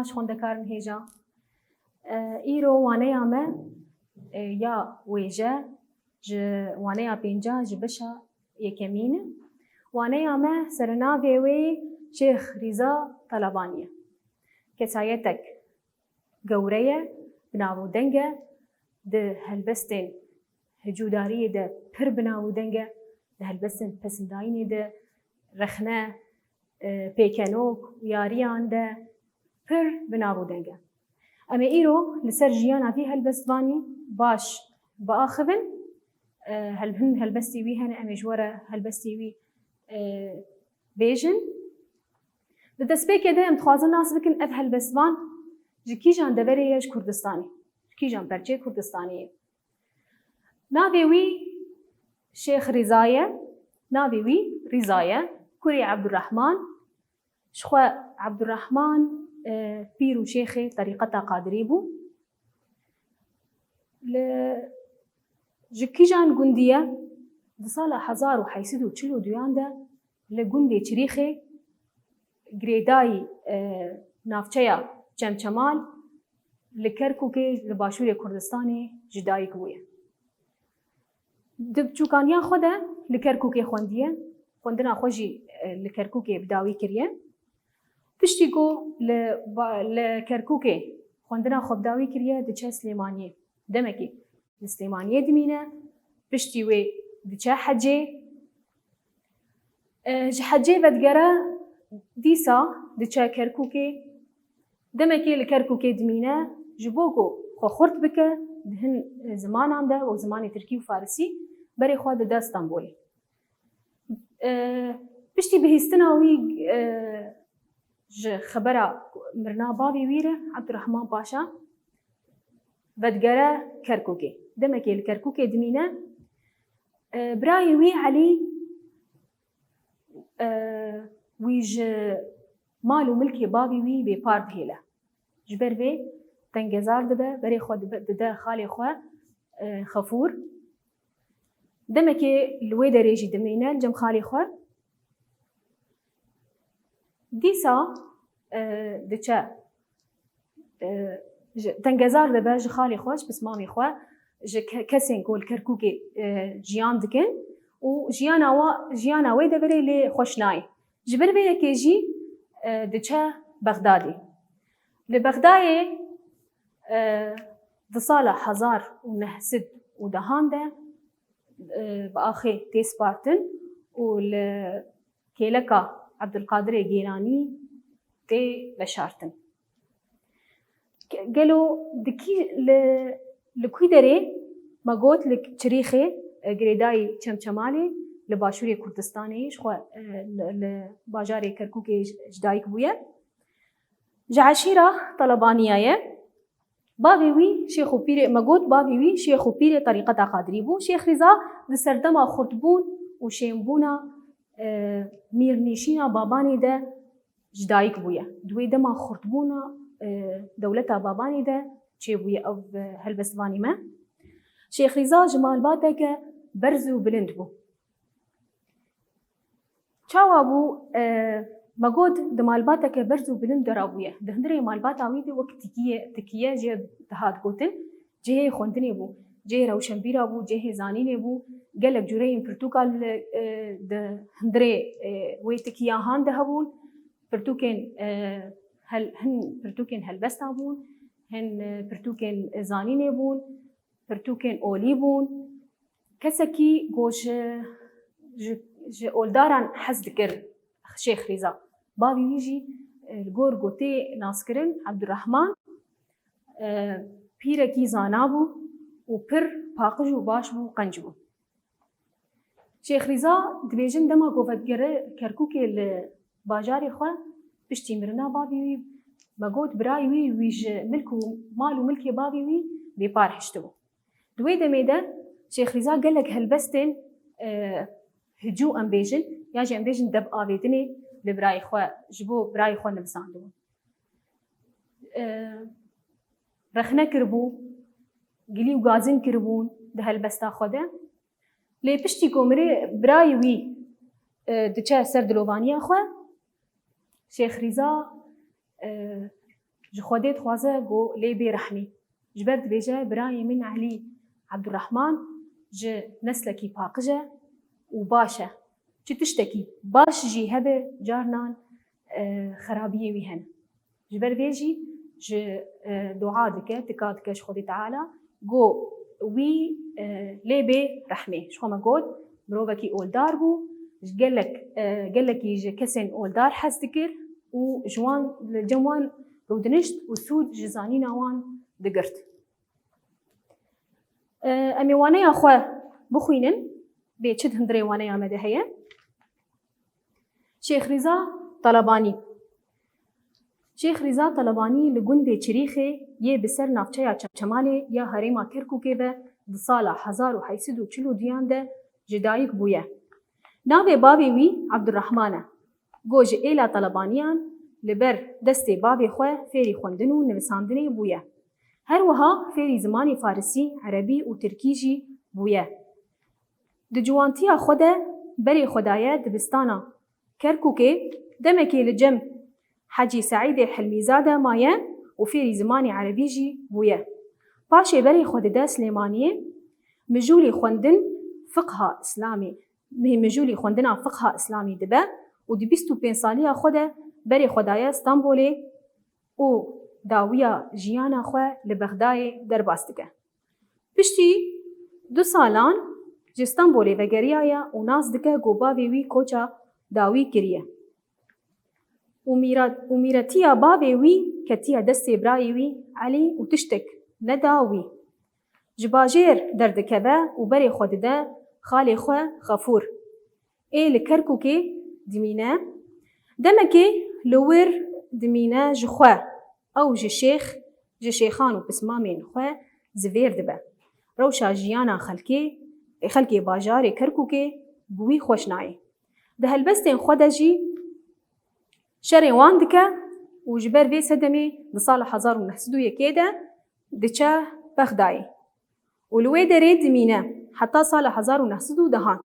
باش خوندکارن هیجا ایرو وانه آمه یا ویجه ج وانه پینجا ج بشا یکمینه وانه آمه سرناوی وی شیخ ریزا طلبانیه کسایتک گوریه بناو دنگه ده هلبستین هجوداری ده پر بناو دنگه ده هلبستین پسنداینی ده رخنه پیکنوک یاریان ده پر بناو دنگه اما ایرو لسر جیانا في هلبستوانی باش بآخذن هلبستي وي هن اما جوره هلبستي وي بيجن دست بيكه ده امتخوازن ناس بكن اف هلبستوان جكي جان دبريش كردستاني جكي جان برچه كردستاني ناوي وي شيخ رزاية ناوي وي رزاية كوري عبد الرحمن شخوا عبد الرحمن بيرو شيخي طريقتا قادريبو جكي جان قندية دصالة 1042 ده لقندي تريخي گریدای نافچه چمچمال لکرکوکی لباشور کردستانی جدایی کویه. دب چوکانیا خوده لکرکوکی خوندیه خوندنا خوشی لکرکوکی بداوی کریه. پشتی کو لکرکوکی خوندنا خوب داوی کریه دچه سلیمانیه. دمکی سلیمانیه دمینه پشتی وی دچه حجه. حجه بدگره دیسا دچه کرکوکی دمکی لکرکوکی دمینه جبوکو خورد بکه دهن زمان هم ده و زمان ترکی و فارسی بری خواه ده استانبولی. پشتی بهستناوی خبره مرنا بابی ویره عبدالرحمن پاشا بدگره کرکوکی دمکی لکرکوکی دمینه برای وی علی ويج مالو ملكي بابي وي ببارد هيلا جبر بي تنجزار دبا بري خو ددا خالي خو خفور دمكي الويدا ريجي دمينا جم خالي خو ديسا دچا تنجزار دبا ج خالي خوش بس مامي خو ج كسين كول كركوكي جيان دكن و جيانا ويدا بري لي خوشناي جبر بيه كيجي دچه بغدادي لبغداي دصالة 1009 ودهان ده بآخي تيس بارتن والكيلكا عبد القادر جيلاني تي بشارتن قالوا دكي لكوي دري ما قلت لك تريخي قريداي چمچمالي لباشوري كردستاني شخوا لباجاري كركوكي جدايك بويا جعشيرة طلبانية بابي وي شيخو بيري مقود بابي وي شيخو بيري طريقة قادري بو شيخ رضا دسردما خرطبون وشيمبونا ميرنيشينا باباني ده جدايك بويا دوي دما خرطبونا دولتا باباني ده چه بويا او هلبستواني ما شيخ رضا جمال باتك برزو بلند بو چاوا بو مقود دمالباتا كبرزو بلند درابويا دهندري مالباتا ويدي وقتكيه تكيه جه دهات قوتن جه خوندني بو جه روشنبيرا بو جه زانيني بو قالك جورين برتوكال دهندري ويتكيا هان دهبون برتوكين هن برتوكين هلبستا بون هن برتوكين زانيني بون برتوكين اولي بون كسكي گوش ج اولداران حز دكر شيخ رضا بابي يجي الجور قوتي ناسكرن عبد الرحمن بيركي زانابو وبر باقج وباش بو قنجبو شيخ رضا دبيجن دما قوفت كركوكي الباجاري خو بشتي مرنا بابي وي مقود براي وي ويج ملكو مالو ملكي بابي وي بيبار حشتبو دوي دميدا شيخ رضا قالك هلبستن هجو ام بيجن ياجي ام بيجن دب آويدني لبراي خو جبو براي خو نبساندو رخنه كربو قلي وغازن كربون ده هلبستا خوده لي بشتي كومري براي وي دچا سر دلوانيا خو شيخ رضا ji Xwedê dixwaze got lê bê rehmê. Ji ber dibêje birayê min Elî Ebdurrehman ji neslekî paqij e û baş e. Çi tiştekî baş jî hebe carnan xerabiyê wî hene. Ji ber vê jî ji dua dike, tika dike ji Xwedê Teala got wî lê bê rehmê. Ji xwe me got mirovekî oldar bû, gelekî ji kesên oldar hez dikir û ji wan li cem wan rûdinişt û sûd ji zanîna wan digirt. Em ê waneya xwe bixwînin, bê çi hundirê waneya me de heye. Şêx Rîza Talebanî. Şêx Rîza Talebanî li gundê Çirîxê yê bi ser navçeya Çemçemalê ya herêma Kerkûkê ve di sala 1842 de ji dayîk bûye. Navê bavê wî Ebdurrehman e. Got ji êla Talebaniyan li ber destê bavê xwe fêrî xwendin û nivîsandinê bûye. Her wiha fêrî zimanê Farsî, Erebî û Tirkî jî bûye. Di ciwantiya xwe de berê xwe daye dibistana Kerkûkê demekê li cem Hecî Seîdê Hilmîzade maye û fêrî zimanê Erebî jî bûye. Paşê berê xwe dide Silêmaniyê mijûlê xwendin fiqha İslamî mijûlê xwendina fiqha İslamî dibe û di 25 saliya xwe de berê xwe daye Stenbolê û dawiya jiyana xwe li Bexdayê derbas dike. Piştî 2 salan ji Stenbolê vegeriyaye û nas dike got bavê wî koça dawî kiriye. û mîretiya bavê wî ketiye destê birayê wî Elî û tiştek neda wî. Ji bajêr derdikeve û berê xwe dide xalê xwe Xefûr. Ê li Kerkûkê dimîne, demekê li wir dimîne ji xwe ew ji şêxan û pismamên xwe zivêr dibe. Rewşa jiyana xelkê bajarê Kerkûkê bi wî xweş nayê. Di helbestên xwe de jî şerên wan dike û ji ber vê sedemê di sala 1901 de diçe Bexdayê. û li wê derê dimîne heta sala 1910.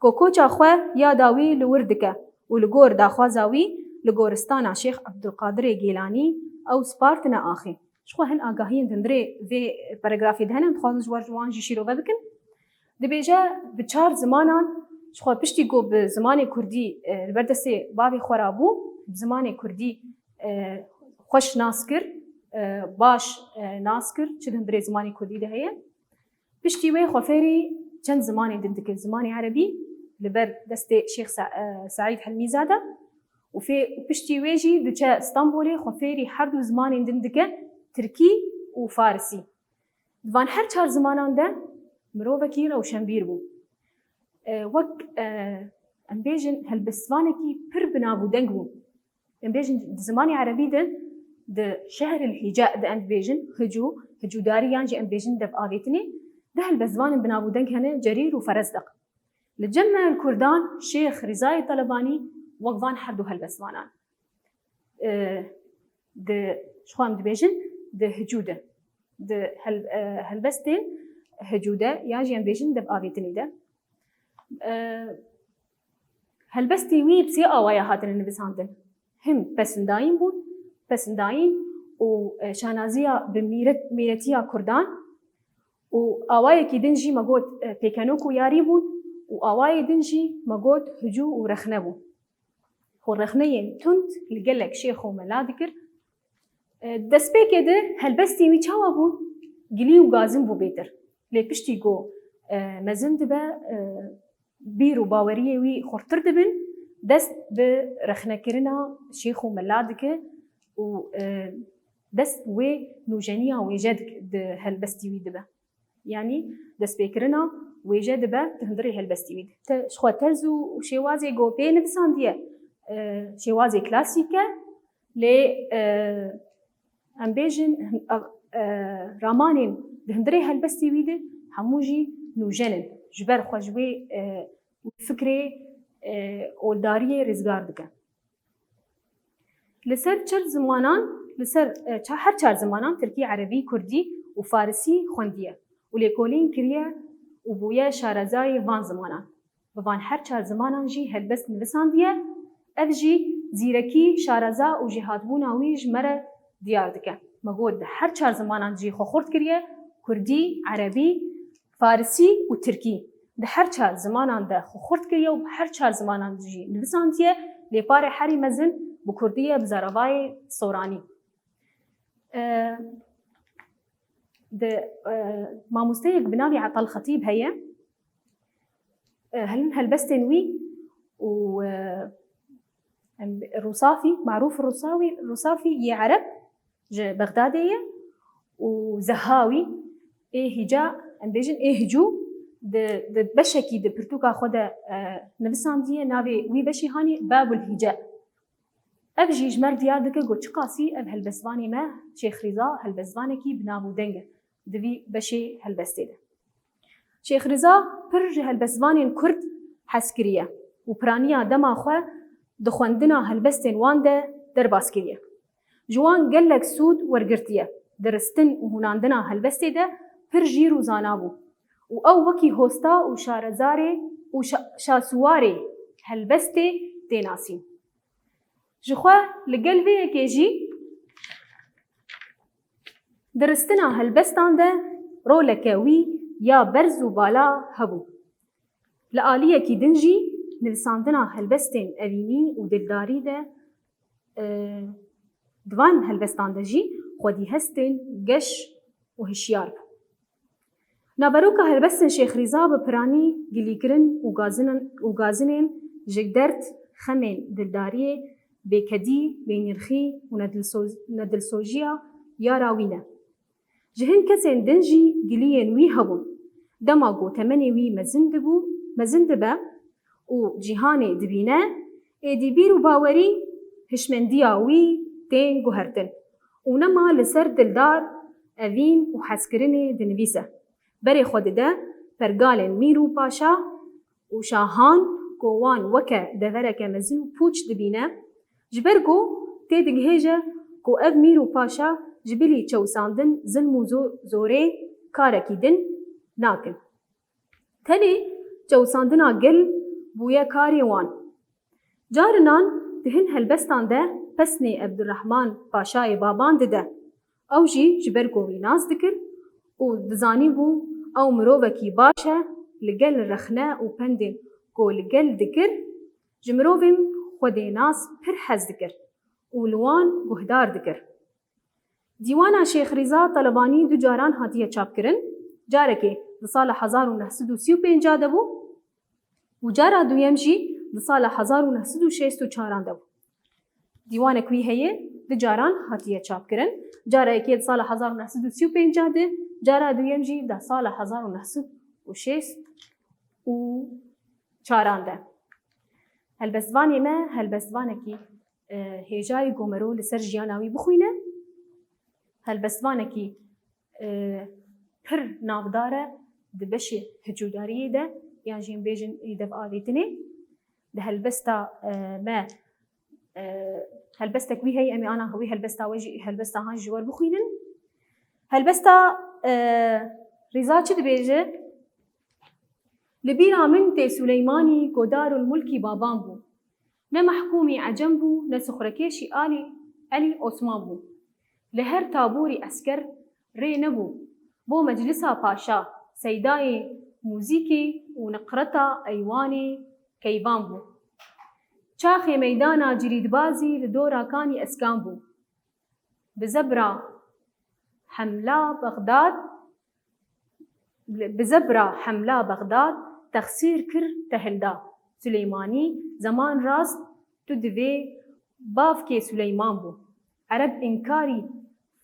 Got koça xwe ya dawî li wir dike û li gor daxwaza wî li goristana Şêx Ebdulqadirê Gêlanî ew spartine axê. Ji xwe hin agahiyên hundirê vê paragrafê de hene, dixwazin ji wan jî şîrove bikin. Dibêje bi 4 zimanan ji xwe piştî got bi zimanê Kurdî li ber destê bavê xwe ra bû, bi zimanê Kurdî xweş nas kir, baş nas kir, çi hundirê zimanê Kurdî de heye. Piştî wê xwe fêrî çend zimanê din dikir. Zimanê Erebî li ber destê Şêx Seîd Hilmîzade û piştî wê jî diçe Stenbolê xwe fêrî her du zimanên din dike, Tirkî û Farsî. Di van her 4 zimanan de mirovekî rewşenbîr bû. Wek em bêjin helbestvanekî pir binavûdeng bû. Em bêjin di zimanê Erebî de di şehril Hîca de em bêjin hicûdariyan jî em bêjin dev avêtinê de helbestvanên binavûdeng hene Cerîr û Ferezdaq. Li cem me Kurdan Şêx Rîzayê Talebanî wek van her du helbestvanan. Di ji xwe em dibêjin di hicû de. Di helbestê hicû de yan jî em bêjin dev avêtinê de. Helbestê wî bi sê awaya hatine nivîsandin. Him pesindayîn bûn, pesindayîn û şanaziya bi mîretiya Kurdan û awayekî din jî me got pêkenok û yarî bûn û awayê din jî me got hicû û rexne bû. Xwe rexneyên tund li gelek şêx û mela dikir. Destpêkê de helbestên wî çawa bûn? Gilî û gazin bû bêtir. Lê piştî got mezin dibe bîr û baweriyê wî xurtir dibin, dest bi rexnekirina şêx û mela dike û dest wê nûjeniya wêje di helbestî wî dibe. Yani destpêkirina wêje dibe di hundirê helbestî wî de. Te ji xwe terz û şêwazê got pê nivisandiye şêwazê klasîk e, lê em bêjin ramanên di hundirê helbestî wî de hemû jî nûjenin. Ji ber xwe ji wê fikrê oldariyê rêzgar dike. Li ser çar zimanan, li ser her 4 zimanan Tirkî, Erebî, Kurdî û Farsî xwendiye û lêkolîn kiriye û bûye şarezayê van zimanan. Bi van her 4 zimanan jî helbest nivisandiye. Ev jî zîrekî, şareza û jêhatbûna wî ji me re دیار دکه مگود هر چهار زمانان جی خو خورد کریه کردی عربی فارسی و ترکی ده هر چهار زمانان ده خو خورد کریه و هر چهار زمانان جی نویساندیه لپاره هری مزن بو کردیه بزرابای سورانی ده ماموستيك بناوي عطل خطيب هي هلبستن وي و الرصافي معروف الرصافي يعرب بغدادية وزهاوي هجا بيجن هجو د بشكي د برتوكا خدا نفساندية نابي وي بشي هاني باب الهجاء أبجي جمر ديار دكا قو تشقاسي أب هلبسواني ما شيخ رضا هلبسوانكي بنابو دنجة دبي بشي هلبستي ده شيخ رضا برج هلبسواني كرد حسكرية وبرانيا دما خواه دخواندنا هلبستن وانده در باسكرية جوان قلق سود ورقرتية درستن وهناندنا هلبستي ده برجي روزانابو او وكي هوستا وشارزاري وشاسواري هلبستي تيناسين جخوا لقلبي يكيجي درستنا هلبستان ده رولكاوي يا برز وبالا هبو لآلية كي دنجي نلساندنا هلبستين أبيني ودلداري ده دوان هلبستان ده جي خودي هستين قش وهشيار نابروكا هلبستن شيخ رضا بپراني قليقرن وغازنين جگدرت خمين دلداريه بكدي بينرخي وندلسوجيا يا راوينه جهن كسين دنجي قليين وي هبون دماغو تمني وي مزندبه و جهاني دبينه ايدي بيرو باوري هشمنديا وي تين گوهرتن ونما لسر دلدار اوين و حسكرني دنويسه بري خود ده پرگالن ميرو پاشا و شاهان گوان وكا دورك مزن پوچ دبينه جبرگو تيدگ هيجه کو اف ميرو پاشا جبلي چوساندن ظلم زوري كاركي دن ناكن تلي چوساندنا گل بويا كاري وان جارنان دهن هلبستان ده پسني عبدالرحمن پاشای بابان ده او جي جبرگو ويناز دكر و دزاني بو او مرووكي باشا لگل رخنه و پندن کو لگل دكر جمرووين خودي ناس پر حز دكر و لوان گهدار دكر ديوانا شيخ رضا طلباني دو جاران هاتيه چاپ کرن جاركي لسال 1935 دبو و جارا دویم جي لسال 1964 دبو ديوانا كوي هي دو جاران هاتيه چاپ کرن جارا اكي لسال 1935 ده جارا دویم جي ده سال 1964 ده هلبستواني ما هلبستوانكي هيجاي گومرو لسر جياناوي بخوينه هلبستوانكي پر نابداره دبشي هجوداريه ده يعني جين بيجن يدف آليتني ده هلبستا ما هلبستا كوي هي امي انا هوي هلبستا وجي هلبستا هاي جوار بخوينن هلبستا رضا چه دبيجه لبيرا من تي سليماني قدار الملكي بابان بو نمحكومي عجم بو نسخركيشي علي عثمان بو لهر تابوري اسكر ري نبو بو مجلسا باشا سيداي موزيكي ونقرتا ايواني كيبان بو چاخي ميدانا جريد بازي لدورا كاني اسكان بو بزبرا حملا بغداد تخسير كر تهلدا سليماني زمان راست تدوي بافكي سليمان بو عرب انكاري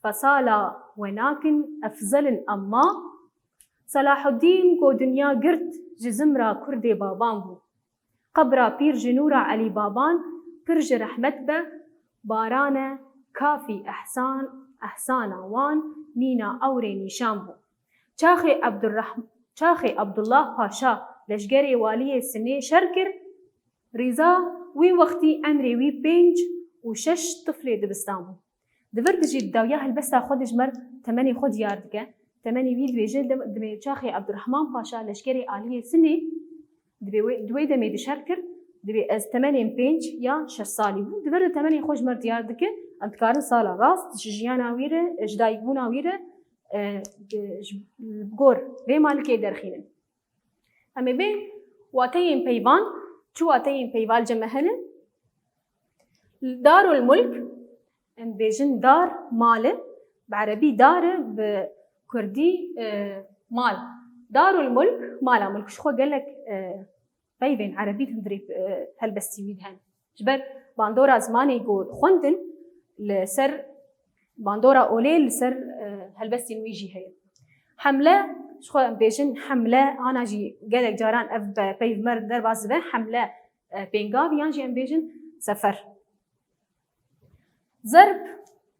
فصالا وناكن افضل اما صلاح الدين کو دنیا گرد جزمرا كردي بابان بو قبرا پیر جنورا علي بابان پرج رحمت به بارانا كافي احسان وان نينا اوري نشان بو چاخي عبدالله پاشا لشگري والي سنه شركر رضا وي وقتي عمري وي 5 و 6 طفل دبستان بو دبرد جي داويا هلبستا خود جمر تمني خود ياردكه تمني وي دويجل دمي چاخي عبدالرحمن پاشا لشگري عالي سنه دوي دمي دشركر دبي از 85 يا 6 سالي بو دبرد تمني خوش مرد ياردكه ام دکارن سالا راست جیانا ویره جدایبونا ویره بگور ری مالکی درخینن اما بین واتین پیوان چو واتین پیوال جمهنن دار الملك ام بيجن دار مال بعربي دار بكردي مال دار الملك مالا ملك شخو قال لك بيبين عربي تندري هلبستي ويدهن جبر باندورا زماني يقول خوندن لسر باندورا اولي لسر هلبستي ويجي هي حمله شخو بيجن حمله انا جي قال لك جاران اف بيف مر در بازبه حمله بينغاف يانجي ام بيجن سفر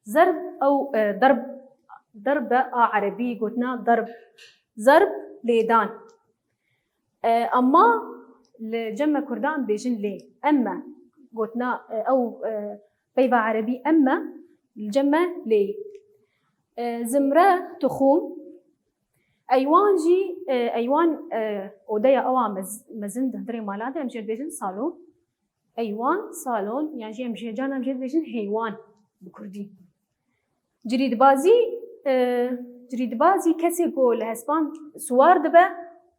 ضرب او ضرب عربي قلنا ضرب ليدان اما لجمع كردان بيجن لي اما قلنا او بيبا عربي اما الجمع لي زمره تخوم ايوان جي ايوان اوديا اوام مزن دهدري مالاده امجد بيجن صالون ايوان صالون يعني امجد جانا امجد بيجن هيوان بكردي جريد بازي كسي قول هسبان سوار دبا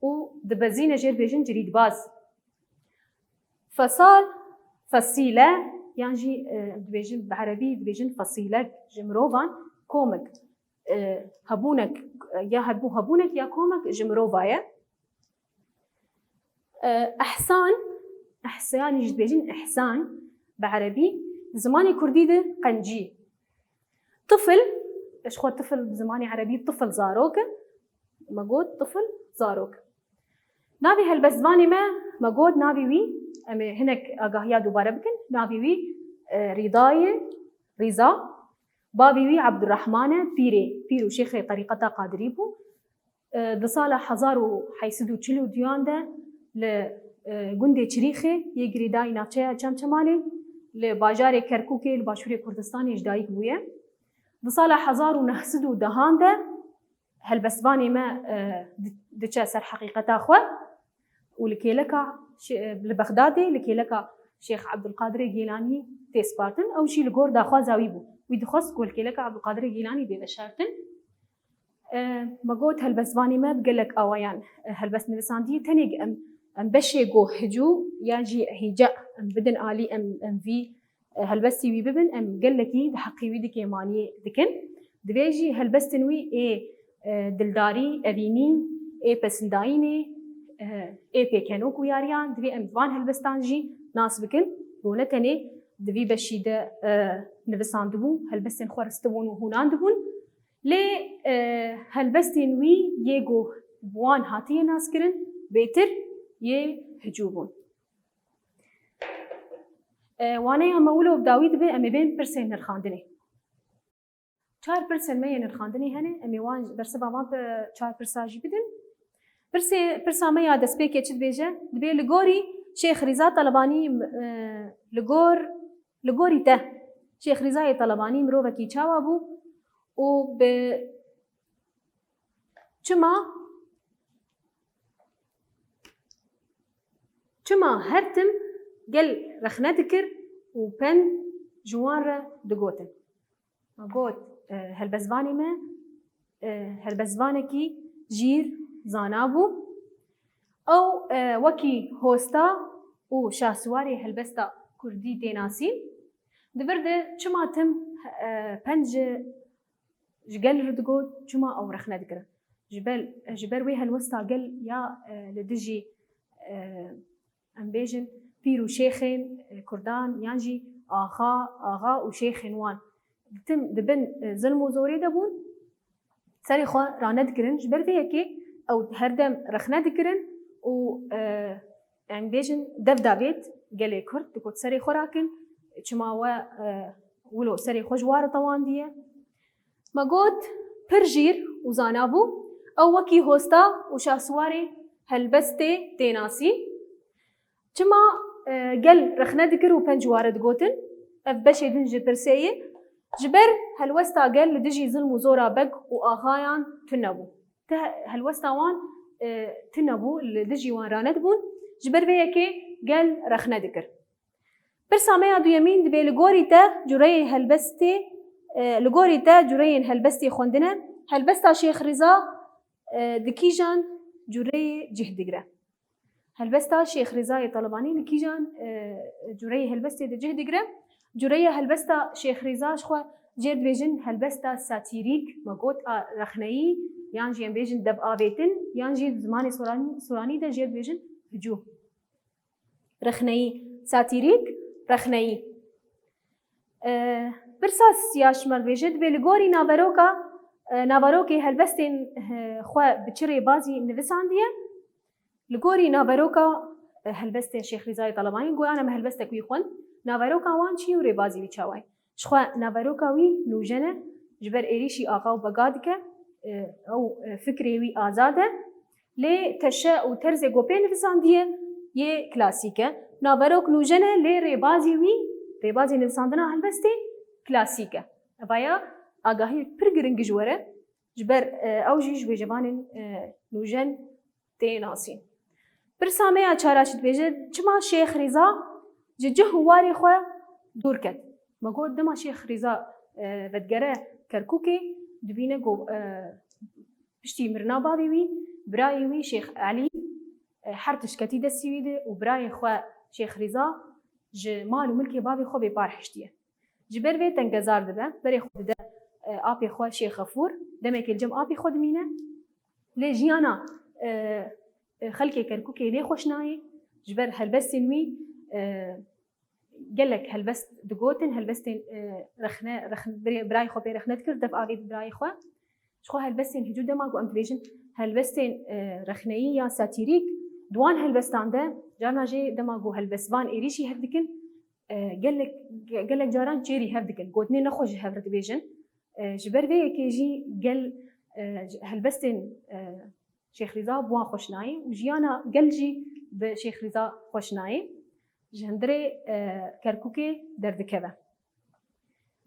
و دبزينه جير بيجن جريد باز فصال فصيلة يعني بيجن بعربي بيجن فصيلة جمروفان كومك هبونك يا هبونك يا كومك جمروفايا احسان يجي بيجن احسان بعربي زماني كردي ده قنجي طفل ايش خو طفل بزماني عربي طفل زاروك ما قود طفل زاروك نابي هالبزباني ما قود نابي وي هناك اقاهيا دوباره بكن نابي وي رضا بابي وي عبد الرحمن بيرو شيخ طريقته قادري بو دصاله حزارو حيسدو تشلو ديان ده لغندي چريخه يگري داي ناچه چمچمالي لباجار كركوكي لباشوري كردستان جدايك بويه دصاله حزارو نحسدو دهان ده هالبسباني ما دچا سر حقيقته خو ولكيلكا لبغدادي لكيلكا شيخ عبد القادر الجيلاني تيسبارتن او شي لغور داخوا زاويبو ويدخص قول كيلكا عبد القادر الجيلاني بيبشارتن ما قلت هالبسباني ما بقلك اويان هالبس نفساندي تنيق ام بشي جو هجو ياجي هيجا ام بدن آلي ام في هالبستي وي ببن ام قلكي حقي ويدكي مالي دكن دبيجي هالبستنوي دلداري ابيني بسندايني بيكنوك وياريان دبي ام فان هالبستانجي ناس بكن بونتني دبي بشيده نفساندبو هالبستن خورستبون وهوناندبون لي هالبستنوي يجو بوان هاتي ناس كرن بيتر يهجوبون وانا يا مولو بداويد بي امي بين برسين نرخاندني 4% مين نرخاندني هني امي وان برسبا وان 4% جي بدن برسا ميا دس بيكي تشد بيجه دبي لغوري شيخ رضا طلباني لغوري ته شيخ رضا طلباني مروفكي تشاوابو و ب چما هرتم قل رخنا ذكر وبن جوار دقوتن ما قوت هالبزباني ما هالبزبانكي جير زانابو او وكي هوستا و شاسواري هالبستا كردي تيناسي دبرده چما تم بنج جقل ردقوت چما او رخنا ذكر جبل وي هالوستا قل يا لدجي ام بيجن بيرو شيخين كردان يانجي آغا وشيخين وان تم دبن ظلمو زوري دبون ساري خوا رانا دكرن جبر فيكي او هردم رخنا دكرن و ام بيجن دبدابيت قالي كرد دكوت ساري خوراكن چما ولو ساري خوجوار طوان ديه ما قوت برجير وزانابو او وكي هوستا وشاسواري هالبستي تيناسي چما قل رخنا دكر وبنجوارد قوتن اف بشي دنج برسيه جبر هالوستا قل لدجي ظلم وزورا بق واغايان تنبو هالوستا وان تنبو لدجي وان راندبون جبر فيكي قل رخنا دكر برسامه دویمین دبی لگوری تا جوری هلبستی لگوری تا جوری هلبستی خوندنه هلبستا شیخ رضا دکیجان جوری جهدگره هلبستا شیخ رضا طلبانی لکیجان جوری هلبستی جهدگره جوری هلبستا شیخ رضا شخو جرد بیجن هلبستا ساتیریک مگوت رخنه‌ای یان جیم بیجن دب آویتن یان جی زمان سورانی ده جرد بیجن هجو رخنه‌ای ساتیریک رخنه‌ای برساس سیاشمر بیجد بلگوری ناوروکی هلبستین خو بچری بازی نویساندیه لگوری ناوروکا هلبستین شیخ رضای طلبانی گویا انا هلبسته کوی خون ناوروکا وان چی وری بازی بیچوای شخو ناوروکا وی نوجنه جبر ایریشی آقا و بگادکه او فکری وی آزاده لی تشه و طرز گوپه نویساندیه یه کلاسیکه ناوروک نوجنه لی ریبازی وی ریبازی نویساندنا هلبسته کلاسیکه بایا آگاهی پر گرنگ جوره جبر اوجیج به جوان نوجن تیناسین برسامه چاراشت بیجه چما شیخ رضا جه هواری خو دور کد مگود دما شیخ رضا ودگره کرکوکی دبینه گو پشتی مرنا بابی وی برای وی شیخ علی هر تشکتی دستی ویده و برای خو شیخ رضا ج مال و ملکی بابی خو بپار حشتیه جبر وی تنگزار دبه بری خود ده آبی خو شیخ غفور دمک الجم آبی خود مینه لی جیانا خلکی کرکوکی لی خوشنایی جبر هلبستین وی قالك هلبست دقوتن هلبستين رخن براي خو بي رخنت كر دف اغيد براي خو شخو هلبستين هجو دماغو امتليجن هلبستين رخنية ساتيريك دوان هلبستان ده جارنا جي دماغو هلبسبان إيريشي هفدكن قالك جاران جيري هفدكن قوتني نخوش هفرد بيجن جبر بي كيجي قال هلبستين شيخ رضا بوان خوشناي وجيانا قلجي بشيخ رضا خوشناي جهندري كركوكي دردكبه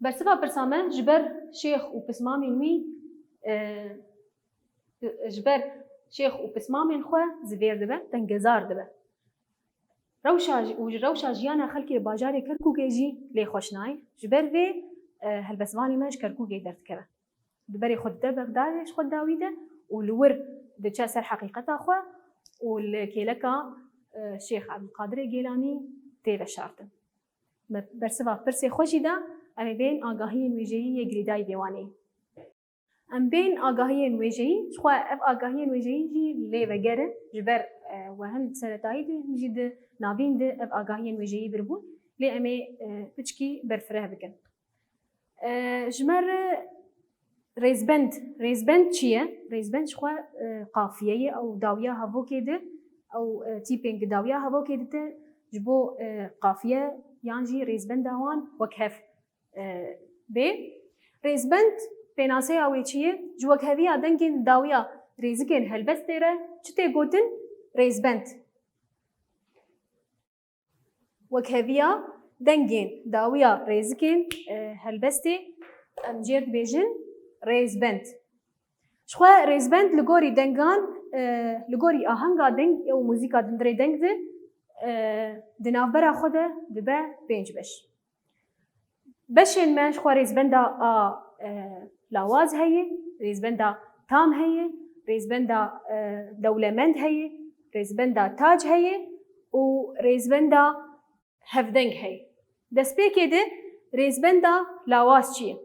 برسبا برسامه جبر شيخ وبسمامي وي جبر شيخ وبسمامي خو زبير دبه تنجزار دبه روشا جيانا خلكي باجاري كركوكي جي لي خوشناي جبر في هالبسماني ماج كركوكي دردكبه دبري خد دبه بدارش خد داويده والور دچا سر حقيقته خو والكيلكا شيخ عبد القادر الجيلاني تيلا شارتن برسوا برسي خوشي دا ام بين آگاهی ویژه‌ای گریدای دیوانی ام بين آگاهی ویژه‌ای شخوا اف آگاهی ویژه‌ای جی لی وگره جبر وهم سرتایی ده جد نابین ده اف آگاهی ویژه‌ای بربون لی امی بچکی برفره بکن جمر ريزبند چیه ريزبند شخوا قافیه او داویا هاو کده او تيبينج داويا هبو كده جبو قافية يانجي ريزبند داوان وكهف بي ريزبند بيناسي اويچيه جو كهفيا دنگين داويا ريزكين هلبس تيره چته گوتن ريزبند وكهفيا دنگين داويا ريزكين هلبستي امجيرد بيجن ريزبند شخوا ريزبند لغوري دنگان لگوری آهنگا دنگ او موزیکا دندره دنگ ده دنافبرا خوده دبه پنج بش بشین منش خوا ریزبندا لاواز هیه ریزبندا تام هیه ریزبندا دولمند هیه ریزبندا تاج هیه و ریزبندا هفدنگ هیه دست پیکه ده ریزبندا لاواز چیه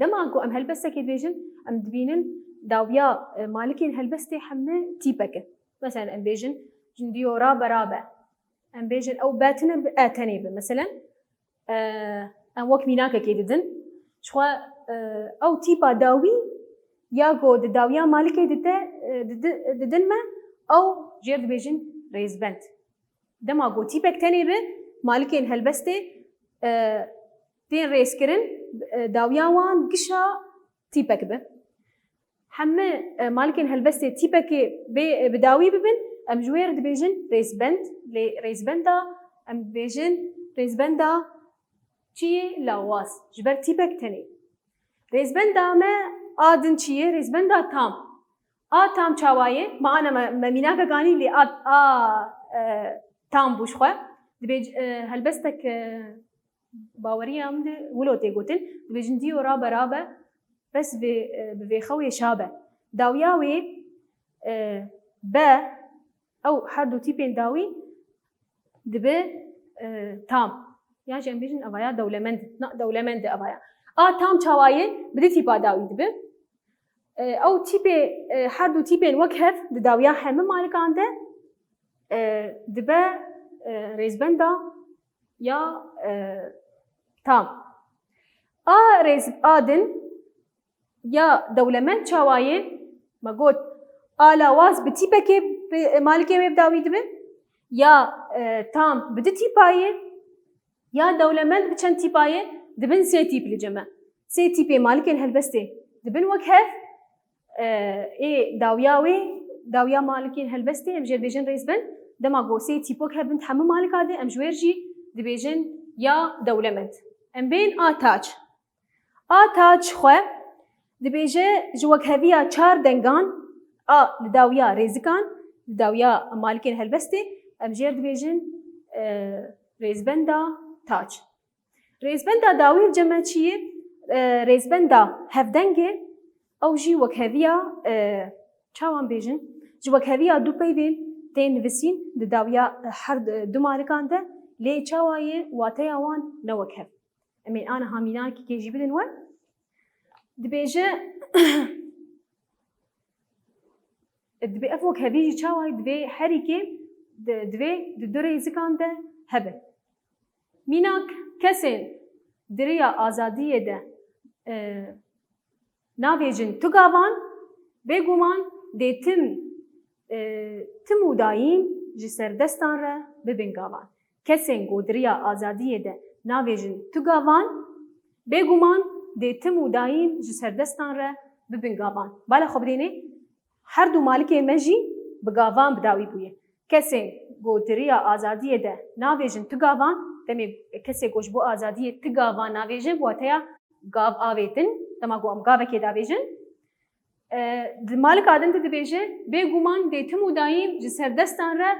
دماغو ام هلبسته که بیجن ام دبینن داويا مالكين هلبستي حمه تيبك مثلا ام بيجن جنديو رابه ام بيجن او باتنا اتني مثلا ام وك ميناكا كيددن شو او تيبا داوي ياغو داويا مالكي ددن ما او جيرد بيجن ريزبنت دماغو تيبك تني به مالكين هلبستي تين ريسكرن داويا وان قشا تيبك به حمه مالكين هلبستي تيبكي بداوي ببن ام جوير دبيجن ريزبند لي ريزبندا ام بيجن ريزبندا چي لاواز جبر تيبك تني ريزبندا ما آدن چيه ريزبندا تام تام چاوايه ما انا مميناكا غاني لي تام بوشخوا دبيج هلبستك باورية أمد ولو تيجوتن دبيجن ديو رابة بس بفي خوي شابه داوياوي با أو حردو تيبين داوي دبي تام يعني جن بيجن أبايا دولمند أبايا تام شوايه بدي تيبا داوي دبي أو تيبي حردو تيبين وكهف داويا حمم مالك عنده دبي ريزبندا يا تام ريز آدن يا دولمند شوايه ما قلت لاواز بتيبكي مالكي مبداوي دبي يا تام بدي تيبايه يا دولمند بچن تيبايه دبن سي تيب لجمع سي تيبي مالكي هلبستي دبن وكهف داويا مالكي هلبستي امجر بيجن ريزبن دما قو سي تيبوك هبنت حمو مالك هذا امجويرجي دبيجن يا دولمند ام بين تاج خواه دبيجه جوك هذيا چار دنگان لداويا ريزكان لداويا مالكين هلبستي امجير دبيجن ريزبندا تاج ريزبندا داوي الجمع چيه ريزبندا هفدنگه او جي وك هذيا چاوان بيجن جوك هذيا دو بيبين تين نفسين لداويا حرد دو مالكان ده لي چاوايه واتيا وان نوك هف امين انا هامينان كي كيجي بدن وان دبيجه دبي افوك هذيجي چاواي دبي حريكي دبي دوري زكان ده هبل ميناك كسين دريا آزادية ده نابيجن تقابان بيقومان دي تمو دايم جسر دستان را ببنقابان كسين قو دريا آزادية ده نابيجن تقابان بيقومان دي تمو دايم جسر دستان را ببنقابان بالا خبريني هر دو مالكي مجي بقابان بداوي بويه كسين قو دريا آزادية ده نابيجن تقابان دمي كسي گوش بو آزادی تگاوان ناویجن بواتیا گاو آویتن تما گو ام گاو کی داویجن مالک آدم ته دیجه به گومان دیتم و دایم ج سردستان را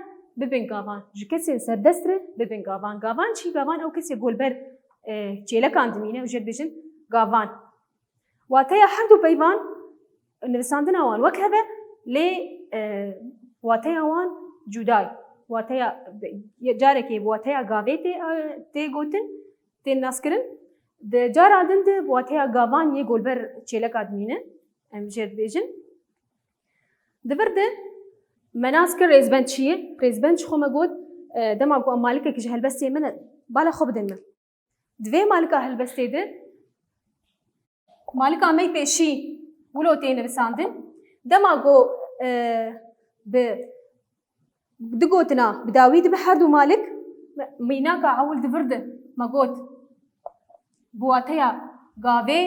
ببین گاوان ج کسی سردست را ببین گاوان چی گاوان او کسی گلبر چیله کاندمینه و جد بیجن گاوان واتیا هر دو پیوان نویساندن آوان وک هبه لی واتیا آوان جدای واتیا جاره که واتیا گاوی تی گوتن تی ناسکرن د جار آدم ده واتیا گاوان یه گلبر چیله کادمینه ام جد بیجن دبرده مناسکر ریزبند چیه ریزبند شخو مگود دما گو مالکه که هلبستی من بالا خوب دن من دوی مالکه هلبستی ده مالکه می پیشی ولو تی نویساندن دما گو دقوتنا بداويد بحرد ومالك ميناك عول دفرده ما قوت بواتيا غاوي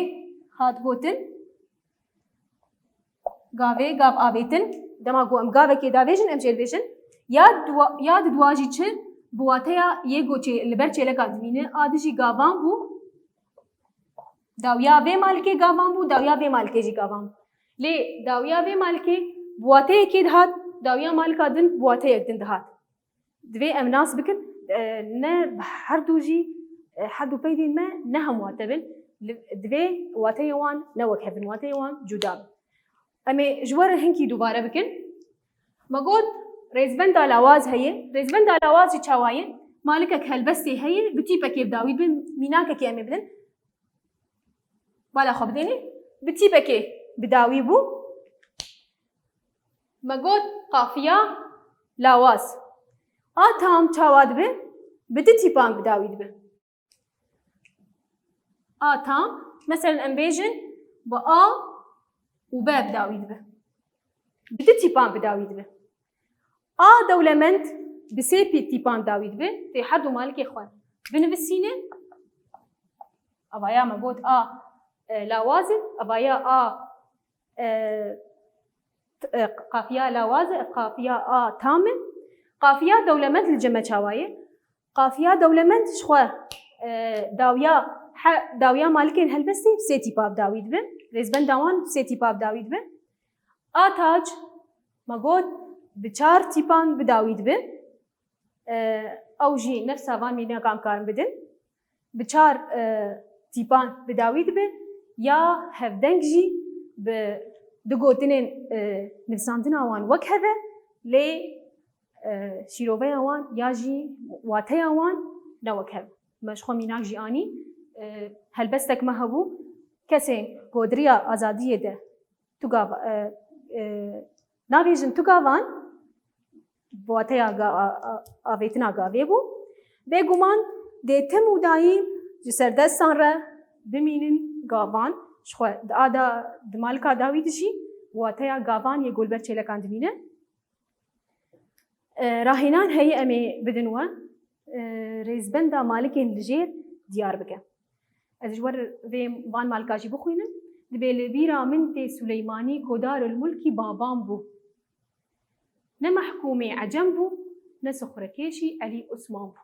هاد قوتن غاوي غاب آبيتن دما قو ام غاوي كي داويجن ام جيل بيجن ياد دواجي چه بواتيا يگو چه لبر چه لکا زمینه آدشی غاوان بو داویا وی مالكي غاوان بو داویا وی مالكي جي غاوان لي داویا وی مالكي بواتيا كي دهات داویا مالک آدن بواته یک دن دهات دوی امناس بکن نه هر دو جی هر دو پیدین ما نه هم واتبن دوی واته یوان نه وک هفن واته یوان جدا امی جوار هنکی دوباره بکن مگود ریزبند آلاواز هیه ریزبند آلاواز چاواین مالکک هلبستی هیه بتی پکی بداوید بن میناک کی امی بدن بالا خوب دینی بتی پکی بداوی بو مگود قافیه لاواز تام چاواد به بدی تیپان بداوید به تام مثلا امبیجن با و با بداوید به بدی تیپان بداوید به دولمند بسی پی تیپان داوید به تی حد و مالک خوان بنویسینه اویا مگود لاواز اویا قافية لاوازة قافية تامة قافية دولمند الجمع شوايه قافية دولمند شخوا داويا مالكين هلبستي سيتي باب داويد بن ريزبن داوان سيتي باب داويد بن تاج مگود بچار تيپان بداويد بن ئەو ژی نەفساوان مینەکان کارم بدن bi çar tîpan bi dawî dibe ya hevdeng jî bi digotinên nivîsandina wan wek hebe lê şîroveya wan ya jî wateya wan ne wek hebe. Me ji xwe mînak jî anî helbestek me hebû kesên godiriya azadiyê de navêjin tu gavan wateya avêtina gavê bû bêguman dê tim û dayîm ji ser destan re bimînin gavan ji xwe di malika dawî de jî wateya gavan yê golber çêlekan dimîne. Rahênan heye em ê bidin we rêzbenda malikên li jêr diyar bike. Ez ji wer vê van malika jî bixwînim dibe li bîra min tê Suleymanî Kodarulmulkî baban bû. Ne mehkûmê ecem bû ne sixurekêşî Elî Osman bû.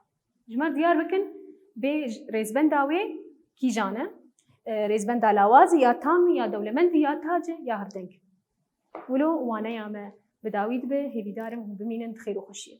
Ji me diyar bikin bê rêzbenda wê kîjan e? Rêzbenda lawazî ya tamî ya dewlemendî ya tac e ya hevdeng. Wilo waneya me bi dawî dibe hêvîdarim hûn bimînin xêr û xweşiyê.